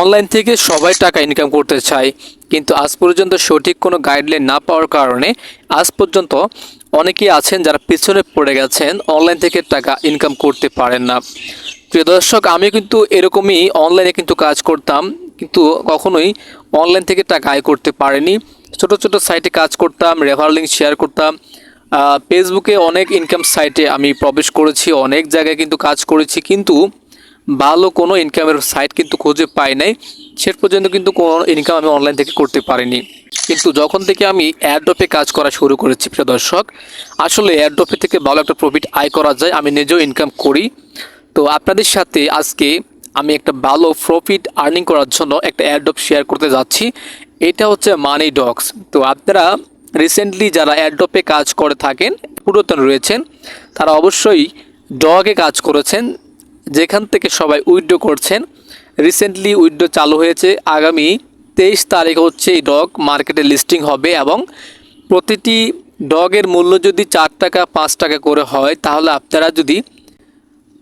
Online থেকে সবাই টাকা ইনকাম করতে চায়, কিন্তু আজ পর্যন্ত সঠিক কোনো গাইডলাইন না পাওয়ার কারণে আজ পর্যন্ত অনেকেই আছেন যারা পিছনে পড়ে গেছেন, অনলাইন থেকে টাকা ইনকাম করতে পারেন না। প্রিয় দর্শক, আমি কিন্তু এরকমই অনলাইনে কিন্তু কাজ করতাম, কিন্তু কখনোই অনলাইন থেকে টাকা আয় করতে পারিনি। ছোট ছোট সাইটে কাজ করতাম, রেফার লিঙ্ক শেয়ার করতাম, ফেসবুকে অনেক ইনকাম সাইটে আমি প্রবেশ করেছি, অনেক জায়গায় কিন্তু কাজ করেছি, কিন্তু ভালো কোনো ইনকামের সাইট কিন্তু খুঁজে পাই নাই। শেষ পর্যন্ত কিন্তু কোনো ইনকাম আমি অনলাইন থেকে করতে পারিনি। কিন্তু যখন থেকে আমি অ্যাড্রপে কাজ করা শুরু করেছি প্রিয় দর্শক, আসলে অ্যাড্রপে থেকে ভালো একটা প্রফিট আয় করা যায়, আমি নিজেও ইনকাম করি। তো আপনাদের সাথে আজকে আমি একটা ভালো প্রফিট আর্নিং করার জন্য একটা অ্যাড্রপ শেয়ার করতে যাচ্ছি। এটা হচ্ছে মানি ডগস। তো আপনারা রিসেন্টলি যারা অ্যাড্রপে কাজ করে থাকেন, পুরাতন রয়েছেন, তারা অবশ্যই ডগে কাজ করেছেন, যেখান থেকে সবাই উইথড্র করছেন। রিসেন্টলি উইথড্র চালু হয়েছে, আগামী 23 তারিখ হচ্ছে এই ডগ মার্কেটে লিস্টিং হবে, এবং প্রতিটি ডগের মূল্য যদি 4 টাকা 5 টাকা করে হয়, তাহলে আপনারা যদি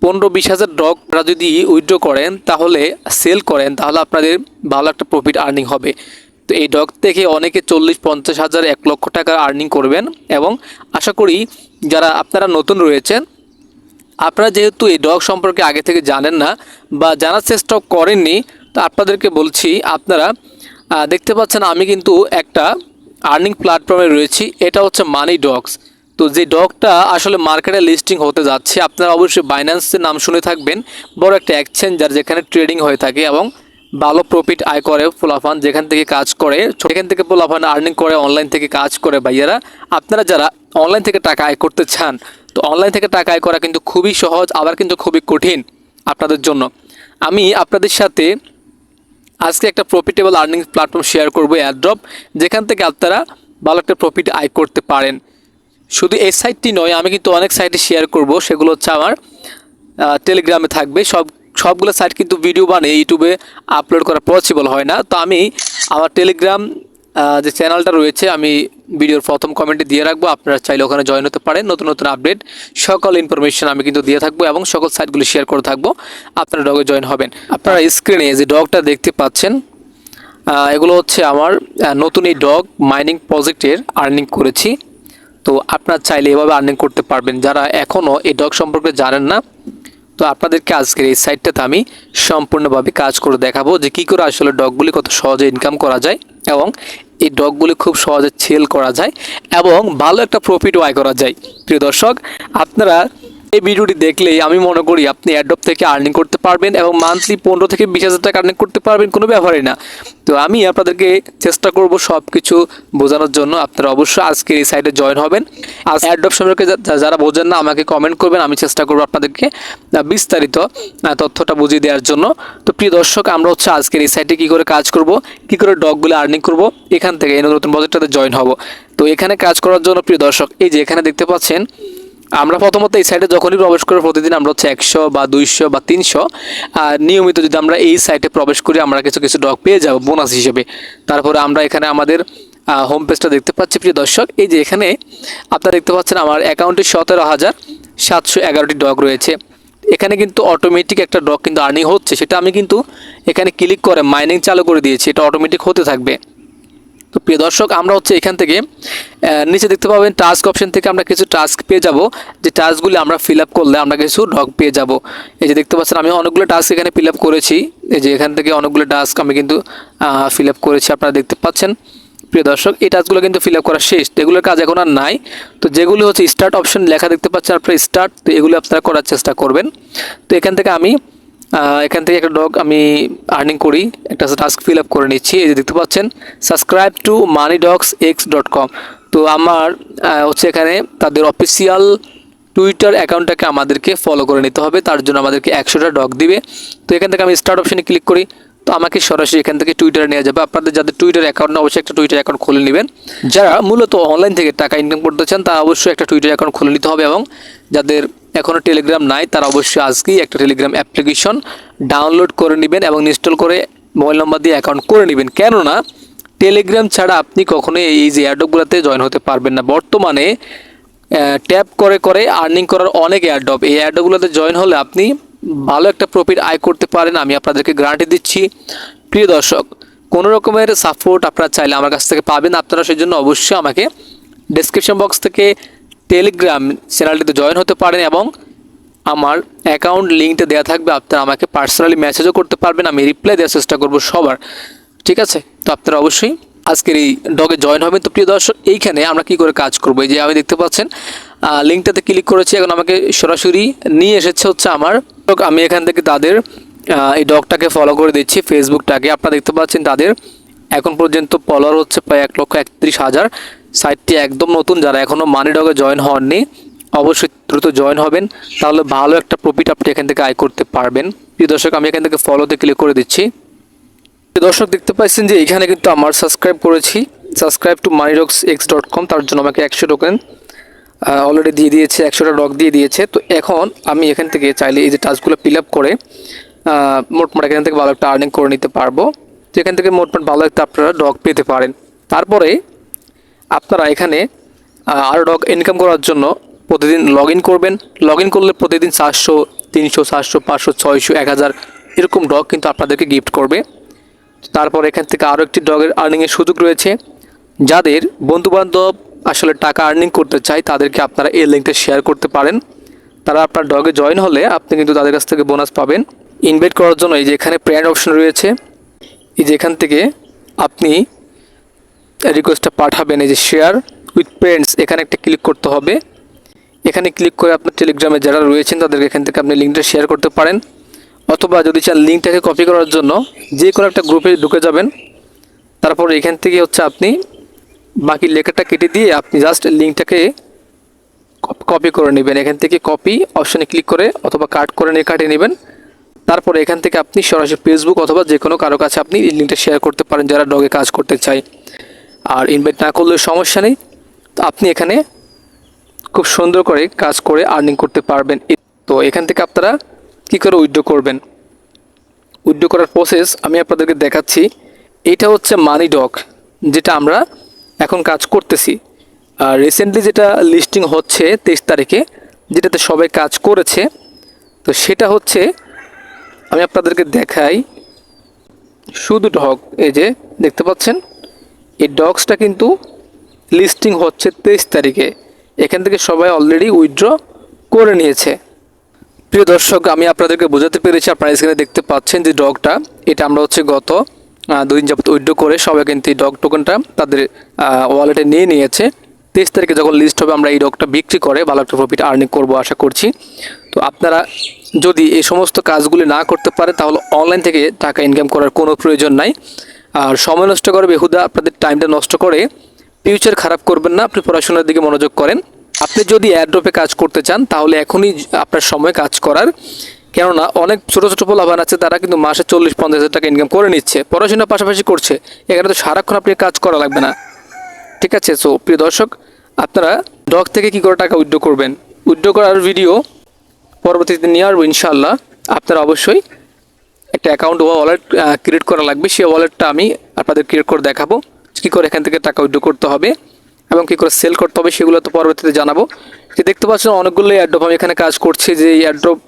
15-20 হাজার ডগ যদি উইথড্র করেন, তাহলে সেল করেন, তাহলে আপনাদের ভালো একটা প্রফিট আর্নিং হবে। তো এই ডগ থেকে অনেকে 40-50 হাজার 1 লক্ষ টাকা আর্নিং করবেন। এবং আশা করি যারা আপনারা নতুন রয়েছেন, আপনারা যেহেতু এই ডগ সম্পর্কে আগে থেকে জানেন না বা জানার চেষ্টা করেননি, তো আপনাদেরকে বলছি, আপনারা দেখতে পাচ্ছেন আমি কিন্তু একটা আর্নিং প্ল্যাটফর্মে রয়েছি। এটা হচ্ছে মানি ডগস। তো যে ডগটা আসলে মার্কেটে লিস্টিং হতে যাচ্ছে, আপনারা অবশ্যই বাইন্যান্সের নাম শুনে থাকবেন, বড় একটা এক্সচেঞ্জার যেখানে ট্রেডিং হয়ে থাকে এবং ভালো প্রফিট আয় করে পোলাপান, যেখান থেকে কাজ করে, সেখান থেকে পোলাপান আর্নিং করে, অনলাইন থেকে কাজ করে। ভাইয়ারা, আপনারা যারা অনলাইন থেকে টাকা আয় করতে চান, তো অনলাইন থেকে টাকা আয় করা কিন্তু খুবই সহজ, আবার কিন্তু খুবই কঠিন আপনাদের জন্য। আমি আপনাদের সাথে আজকে একটা প্রফিটেবল আর্নিং প্ল্যাটফর্ম শেয়ার করবো, অ্যাড্রপ, যেখান থেকে আপনারা ভালো একটা প্রফিট আয় করতে পারেন। শুধু এই সাইটটি নয়, আমি কিন্তু অনেক সাইটে শেয়ার করব, সেগুলো হচ্ছে আমার টেলিগ্রামে থাকবে। সবগুলো সাইট কিন্তু ভিডিও বানিয়ে ইউটিউবে আপলোড করা পসিবল হয় না। তো আমি আমার টেলিগ্রাম যে চ্যানেলটা রয়েছে, আমি ভিডিওর প্রথম কমেন্টে দিয়ে রাখবো, আপনারা চাইলে ওখানে জয়েন হতে পারেন। নতুন নতুন আপডেট সকল ইনফরমেশন আমি কিন্তু দিয়ে থাকবো এবং সকল সাইটগুলো শেয়ার করে থাকবো, আপনারা ডগে জয়েন হবেন। আপনারা স্ক্রিনে যে ডগটা দেখতে পাচ্ছেন, এগুলো হচ্ছে আমার নতুন এই ডগ মাইনিং প্রজেক্টের আর্নিং করেছি। তো আপনারা চাইলে এভাবে আর্নিং করতে পারবেন। যারা এখনও এই ডগ সম্পর্কে জানেন না, তো আপনাদেরকে আজকের এই সাইটটাতে আমি সম্পূর্ণভাবে কাজ করে দেখাবো যে কী করে আসলে ডগগুলি কত সহজে ইনকাম করা যায়, এবং এই ডগগুলি খুব সহজে সেল করা যায় এবং ভালো একটা প্রফিটও আয় করা যায়। প্রিয় দর্শক, আপনারা এই ভিডিওটি দেখলেই আমি মনে করি আপনি অ্যাড্রপ থেকে আর্নিং করতে পারবেন এবং মান্থলি 15-20 হাজার টাকা আর্নিং করতে পারবেন, কোনো ব্যাপারই না। তো আমি আপনাদেরকে চেষ্টা করব সব কিছু বোঝানোর জন্য। আপনারা অবশ্যই আজকের এই সাইটে জয়েন হবেন। আজ অ্যাড্রপ সম্পর্কে যারা বোঝেন না, আমাকে কমেন্ট করবেন, আমি চেষ্টা করব আপনাদেরকে বিস্তারিত তথ্যটা বুঝিয়ে দেওয়ার জন্য। তো প্রিয় দর্শক, আমরা হচ্ছে আজকের এই সাইটে কী করে কাজ করব, কী করে ডগগুলো আর্নিং করব, এখান থেকে এই নতুন প্রজেক্টটাতে জয়েন হব। তো এখানে কাজ করার জন্য প্রিয় দর্শক, এই যে এখানে দেখতে পাচ্ছেন, আমরা প্রথমত এই সাইটে যখনই প্রবেশ করি, প্রতিদিন আমরা হচ্ছে 100 বা 200 বা 300 নিয়মিত যদি আমরা এই সাইটে প্রবেশ করি, আমরা কিছু কিছু ডগ পেয়ে যাব বোনাস হিসেবে। তারপরে আমরা এখানে আমাদের হোম পেজটা দেখতে পাচ্ছি প্রিয় দর্শক। এই যে এখানে আপনারা দেখতে পাচ্ছেন আমার অ্যাকাউন্টে 17,711টি ডগ রয়েছে। এখানে কিন্তু অটোমেটিক একটা ডগ কিন্তু আর্নিং হচ্ছে, সেটা আমি কিন্তু এখানে ক্লিক করে মাইনিং চালু করে দিয়েছি, এটা অটোমেটিক হতে থাকবে। তো প্রিয় দর্শক, আমরা হচ্ছে এখান থেকে নিচে দেখতে পাবেন টাস্ক অপশন থেকে আমরা কিছু টাস্ক পেয়ে যাব, যে টাস্কগুলি আমরা ফিল আপ করলে আমরা কিছু ডগ পেয়ে যাব। এই যে দেখতে পাচ্ছেন আমি অনেকগুলো টাস্ক এখানে ফিল আপ করেছি। এই যে এখান থেকে অনেকগুলো টাস্ক আমি কিন্তু ফিল আপ করেছি, আপনারা দেখতে পাচ্ছেন। প্রিয় দর্শক, এই টাস্কগুলো কিন্তু ফিল আপ করা শেষ, এগুলোর কাজ এখন আর নাই। তো যেগুলো হচ্ছে স্টার্ট অপশন লেখা দেখতে পাচ্ছেন আপনারা, স্টার্ট, তো এগুলো আপনারা করার চেষ্টা করবেন। তো এখান থেকে একটা ডগ আমি আর্নিং করি, একটা টাস্ক ফিল আপ করে নিচ্ছি। এই যে দেখতে পাচ্ছেন সাবস্ক্রাইব টু moneydogsx.com। তো আমার হচ্ছে এখানে তাদের অফিসিয়াল টুইটার অ্যাকাউন্টটাকে আমাদেরকে ফলো করে নিতে হবে, তার জন্য আমাদেরকে 100টা ডগ দিবে। তো এখান থেকে আমি স্টার্ট অপশনে ক্লিক করি, তো আমাকে সরাসরি এখান থেকে টুইটারে নিয়ে যাবে। আপনাদের যাদের টুইটার অ্যাকাউন্ট না, অবশ্যই একটা টুইটার অ্যাকাউন্ট খুলে নেবেন। যারা মূলত অনলাইন থেকে টাকা ইনকাম করতে চান, তারা অবশ্যই একটা টুইটার অ্যাকাউন্ট খুলে নিতে হবে, এবং যাদের এখনও টেলিগ্রাম নাই, তারা অবশ্যই আজকেই একটা টেলিগ্রাম অ্যাপ্লিকেশন ডাউনলোড করে নেবেন এবং ইনস্টল করে মোবাইল নম্বর দিয়ে অ্যাকাউন্ট করে নেবেন। কেননা টেলিগ্রাম ছাড়া আপনি কখনোই এই যে অ্যাডপগুলোতে জয়েন হতে পারবেন না। বর্তমানে ট্যাপ করে করে আর্নিং করার অনেক অ্যাডপ, এই অ্যাডপগুলোতে জয়েন হলে আপনি ভালো একটা প্রফিট আয় করতে পারেন, আমি আপনাদেরকে গ্যারান্টি দিচ্ছি। প্রিয় দর্শক, কোনো রকমের সাপোর্ট আপনারা চাইলে আমার কাছ থেকে পাবেন। আপনারা সেই জন্য অবশ্যই আমাকে ডেসক্রিপশন বক্স থেকে টেলিগ্রাম চ্যানেলটিতে জয়েন হতে পারেন এবং আমার অ্যাকাউন্ট লিঙ্কটা দেওয়া থাকবে। আপনারা আমাকে পার্সোনালি মেসেজও করতে পারবেন, আমি রিপ্লাই দেওয়ার চেষ্টা করব সবার। ঠিক আছে, তো আপনারা অবশ্যই আজকের এই ডগে জয়েন হবেন। তো প্রিয় দর্শক, এইখানে আমরা কি করে কাজ করবো, এই যে আমি দেখতে পাচ্ছেন লিঙ্কটাতে ক্লিক করেছি, এখন আমাকে সরাসরি নিয়ে এসেছে হচ্ছে আমার। আমি এখান থেকে তাদের এই ডগটাকে ফলো করে দিচ্ছি, ফেসবুকটাকে। আপনারা দেখতে পাচ্ছেন তাদের এখন পর্যন্ত ফলোয়ার হচ্ছে প্রায় 1,31,000। সাইটটি একদম নতুন, যারা এখনও মানি ডগে জয়েন হননি অবশ্যই দ্রুত জয়েন হবেন, তাহলে ভালো একটা প্রফিট আপনি এখান থেকে আয় করতে পারবেন। প্রিয় দর্শক, আমি এখান থেকে ফলোতে ক্লিক করে দিচ্ছি। দর্শক দেখতে পাচ্ছেন যে এখানে কিন্তু আমার সাবস্ক্রাইব করেছি, সাবস্ক্রাইব টু moneydogsx.com, তার জন্য আমাকে 100 টোকেন অলরেডি দিয়ে দিয়েছে, 100টা ডগ দিয়ে দিয়েছে। তো এখন আমি এখান থেকে চাইলে এই যে টাস্কগুলো ফিল আপ করে মোটমাট এখান থেকে ভালো একটা আর্নিং করে নিতে পারবো। তো এখান থেকে মোটমাট ভালো একটা আপনারা ডগ পেতে পারেন। তারপরে আপনারা এখানে আরও ডগ ইনকাম করার জন্য প্রতিদিন লগ ইন করবেন। লগ ইন করলে প্রতিদিন 400, 300, 700, 500, 600, 1000 এরকম ডগ কিন্তু আপনাদেরকে গিফট করবে। তারপর এখান থেকে আরও একটি ডগের আর্নিংয়ের সুযোগ রয়েছে। যাদের বন্ধুবান্ধব আসলে টাকা আর্নিং করতে চায় তাদেরকে আপনারা এই লিঙ্কটা শেয়ার করতে পারেন। তারা আপনার ডগে জয়েন হলে আপনি কিন্তু তাদের কাছ থেকে বোনাস পাবেন। ইনভাইট করার জন্য এই যে এখানে ফ্রেন্ড অপশন রয়েছে, এই যে এখান থেকে আপনি রিকোয়েস্টটা পাঠাবেন। এই যে শেয়ার উইথ ফ্রেন্ডস, এখানে একটা ক্লিক করতে হবে। এখানে ক্লিক করে আপনার টেলিগ্রামে যারা রয়েছেন তাদেরকে এখান থেকে আপনি লিঙ্কটা শেয়ার করতে পারেন, অথবা যদি চান লিঙ্কটাকে কপি করার জন্য যে কোনো একটা গ্রুপে ঢুকে যাবেন। তারপর এখান থেকে হচ্ছে আপনি বাকি লেখাটা কেটে দিয়ে আপনি জাস্ট লিঙ্কটাকে কপি করে নেবেন। এখান থেকে কপি অপশানে ক্লিক করে অথবা কাট করে নিয়ে কাটিয়ে নেবেন। তারপরে এখান থেকে আপনি সরাসরি ফেসবুক অথবা যে কোনো কারো কাছে আপনি এই লিঙ্কটা শেয়ার করতে পারেন যারা ডগে কাজ করতে চায়। আর ইনভাইট না করলেও সমস্যা নেই, তো আপনি এখানে খুব সুন্দর করে কাজ করে আর্নিং করতে পারবেন। তো এখান থেকে আপনারা কী করে উইথড্র করবেন, উইথড্র করার প্রসেস আমি আপনাদেরকে দেখাচ্ছি। এটা হচ্ছে মানি ডগ, যেটা আমরা এখন কাজ করতেছি। আর রিসেন্টলি যেটা লিস্টিং হচ্ছে 23 তারিখে, যেটাতে সবাই কাজ করেছে, তো সেটা হচ্ছে আমি আপনাদেরকে দেখাই। শুধু ডগ, এই যে দেখতে পাচ্ছেন এই ডগসটা কিন্তু লিস্টিং হচ্ছে 23 তারিখে। এখান থেকে সবাই অলরেডি উইথড্র করে নিয়েছে। প্রিয় দর্শক, আমি আপনাদেরকে বোঝাতে পেরেছি। আপনারা এখানে দেখতে পাচ্ছেন যে ডগটা, এটা আমরা হচ্ছে গত 2 দিন যাবত উইথড্র করে সবাই কিন্তু এই ডগ টোকেনটা তাদের ওয়ালেটে নিয়ে নিয়েছে। 23 তারিখে যখন লিস্ট হবে আমরা এই ডগটা বিক্রি করে ভালো একটা প্রফিট আর্নিং করবো আশা করছি। তো আপনারা যদি এই সমস্ত কাজগুলি না করতে পারেন তাহলে অনলাইন থেকে টাকা ইনকাম করার কোনো প্রয়োজন নাই। আর সময় নষ্ট করে বেহুদা আপনাদের টাইমটা নষ্ট করে ফিউচার খারাপ করবেন না, আপনি পড়াশোনার দিকে মনোযোগ করেন। আপনি যদি এয়ারড্রপে কাজ করতে চান তাহলে এখনই আপনার সময় কাজ করার, কেননা অনেক ছোটো ছোটো পোলাপান আছে তারা কিন্তু মাসে 40-50 হাজার টাকা ইনকাম করে নিচ্ছে, পড়াশোনার পাশাপাশি করছে। এখানে তো সারাক্ষণ আপনি কাজ করা লাগবে না। ঠিক আছে, সো প্রিয় দর্শক, আপনারা ডগ থেকে কী করে টাকা উইথড্র করবেন, উইথড্র করার ভিডিও পরবর্তীতে নিয়ে আসবো ইনশাআল্লাহ। আপনারা অবশ্যই একটা অ্যাকাউন্ট ওয়ালেট ক্রিয়েট করা লাগবে, সেই ওয়ালেটটা আমি আপনাদের ক্রিয়েট করে দেখাবো কী করে এখান থেকে টাকা উইথড্র করতে হবে এবং কী করে সেল করতে হবে, সেগুলো তো পরবর্তীতে জানাবো। যে দেখতে পাচ্ছেন অনেকগুলো এয়ারড্রপ আমি এখানে কাজ করছি, যে এয়ারড্রপ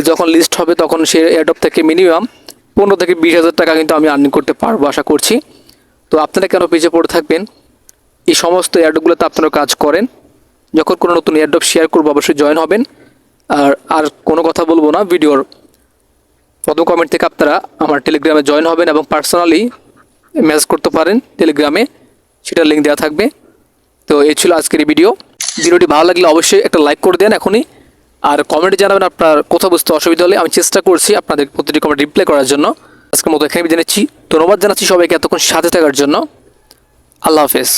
যখন লিস্ট হবে তখন সেই এয়ারড্রপ থেকে মিনিমাম 15 থেকে 20 হাজার টাকা কিন্তু আমি আর্নিং করতে পারবো আশা করছি। তো আপনারা কেন পিছিয়ে পড়ে থাকবেন, এই সমস্ত এয়ারড্রপগুলোতে আপনারা কাজ করেন। যখন কোনো নতুন এয়ারড্রপ শেয়ার করবো অবশ্যই জয়েন হবেন। আর কোনো কথা বলবো না, ভিডিওর প্রথম কমেন্ট থেকে আপনারা আমার টেলিগ্রামে জয়েন হবেন এবং পার্সোনালি মেসেজ করতে পারেন টেলিগ্রামে, সেটার লিঙ্ক দেওয়া থাকবে। তো এই ছিল আজকের এই ভিডিওটি ভালো লাগলে অবশ্যই একটা লাইক করে দেন এখনই, আর কমেন্টে জানাবেন আপনার কথা বুঝতে অসুবিধা হলে। আমি চেষ্টা করছি আপনাদের প্রতিটি কমেন্ট রিপ্লাই করার জন্য। আজকের মতো এখানে জানাচ্ছি, ধন্যবাদ জানাচ্ছি সবাইকে এতক্ষণ সাথে থাকার জন্য। আল্লাহ হাফেজ।